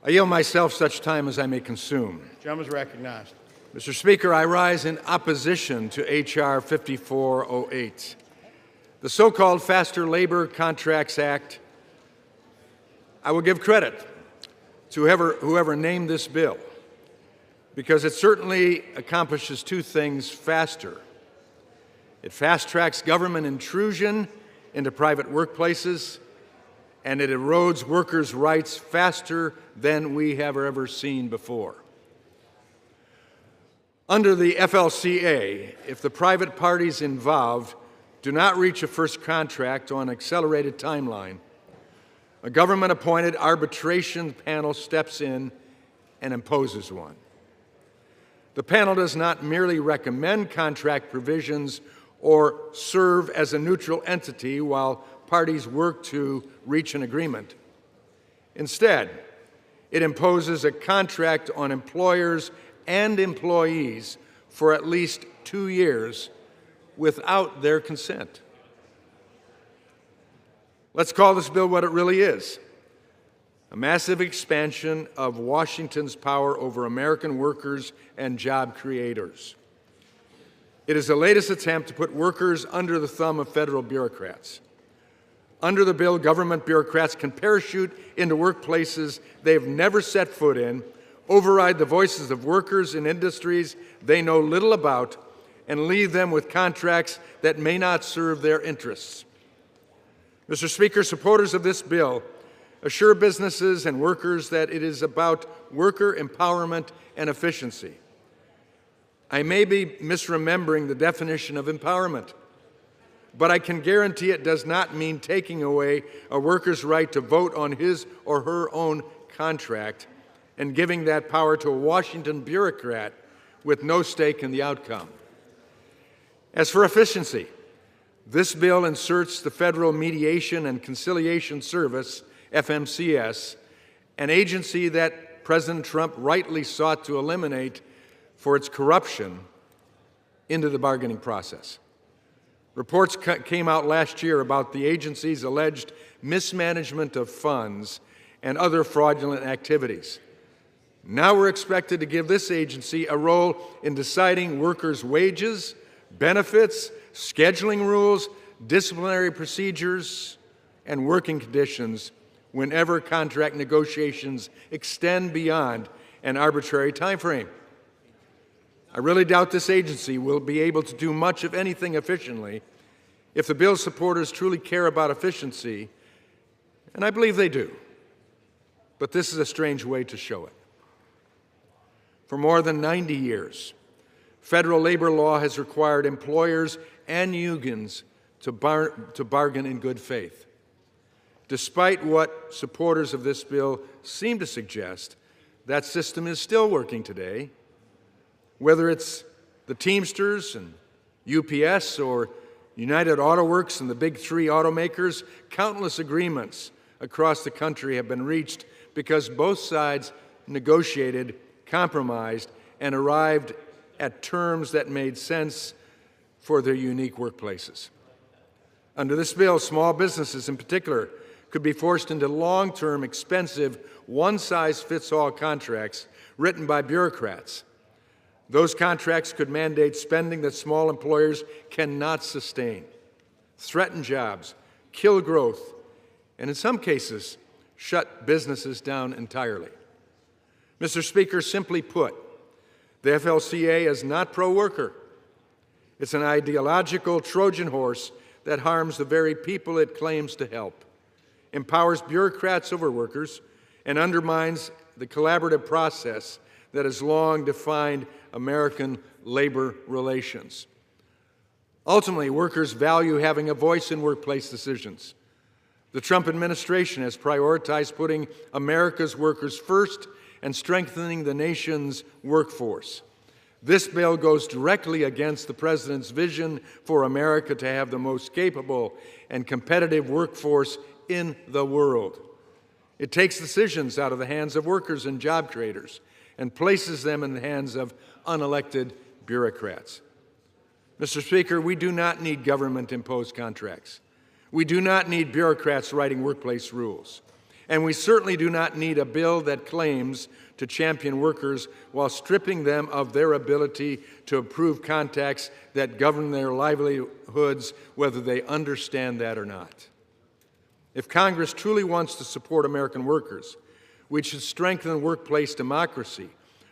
I yield myself such time as I may consume. The gentleman is recognized. Mr. Speaker, I rise in opposition to H.R. 5408. The so-called Faster Labor Contracts Act. I will give credit to whoever named this bill, because it certainly accomplishes two things faster. It fast-tracks government intrusion into private workplaces, and it erodes workers' rights faster than we have ever seen before. Under the FLCA, if the private parties involved do not reach a first contract on an accelerated timeline, a government-appointed arbitration panel steps in and imposes one. The panel does not merely recommend contract provisions or serve as a neutral entity while parties work to reach an agreement. Instead, it imposes a contract on employers and employees for at least 2 years without their consent. Let's call this bill what it really is: a massive expansion of Washington's power over American workers and job creators. It is the latest attempt to put workers under the thumb of federal bureaucrats. Under the bill, government bureaucrats can parachute into workplaces they've never set foot in, override the voices of workers in industries they know little about, and leave them with contracts that may not serve their interests. Mr. Speaker, supporters of this bill assure businesses and workers that it is about worker empowerment and efficiency. I may be misremembering the definition of empowerment, but I can guarantee it does not mean taking away a worker's right to vote on his or her own contract and giving that power to a Washington bureaucrat with no stake in the outcome. As for efficiency, this bill inserts the Federal Mediation and Conciliation Service, FMCS, an agency that President Trump rightly sought to eliminate for its corruption, into the bargaining process. Reports came out last year about the agency's alleged mismanagement of funds and other fraudulent activities. Now we're expected to give this agency a role in deciding workers' wages, benefits, scheduling rules, disciplinary procedures, and working conditions whenever contract negotiations extend beyond an arbitrary time frame. I really doubt this agency will be able to do much of anything efficiently if the bill's supporters truly care about efficiency, and I believe they do. But this is a strange way to show it. For more than 90 years, federal labor law has required employers and unions to bargain in good faith. Despite what supporters of this bill seem to suggest, that system is still working today. Whether it's the Teamsters and UPS or United Auto Works and the big three automakers, countless agreements across the country have been reached because both sides negotiated, compromised, and arrived at terms that made sense for their unique workplaces. Under this bill, small businesses in particular could be forced into long-term, expensive, one-size-fits-all contracts written by bureaucrats. Those contracts could mandate spending that small employers cannot sustain, threaten jobs, kill growth, and in some cases, shut businesses down entirely. Mr. Speaker, simply put, the FLCA is not pro-worker. It's an ideological Trojan horse that harms the very people it claims to help, empowers bureaucrats over workers, and undermines the collaborative process that has long defined American labor relations. Ultimately, workers value having a voice in workplace decisions. The Trump administration has prioritized putting America's workers first and strengthening the nation's workforce. This bill goes directly against the President's vision for America to have the most capable and competitive workforce in the world. It takes decisions out of the hands of workers and job creators and places them in the hands of unelected bureaucrats. Mr. Speaker, we do not need government-imposed contracts. We do not need bureaucrats writing workplace rules. And we certainly do not need a bill that claims to champion workers while stripping them of their ability to approve contracts that govern their livelihoods, whether they understand that or not. If Congress truly wants to support American workers, we should strengthen workplace democracy,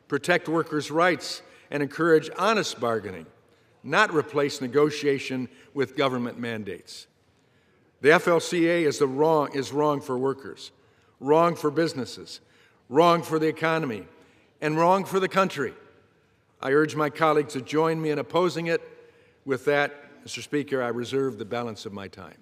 protect workers' rights, and encourage honest bargaining, not replace negotiation with government mandates. The FLCA is wrong for workers, wrong for businesses, wrong for the economy, and wrong for the country. I urge my colleagues to join me in opposing it. With that, Mr. Speaker, I reserve the balance of my time.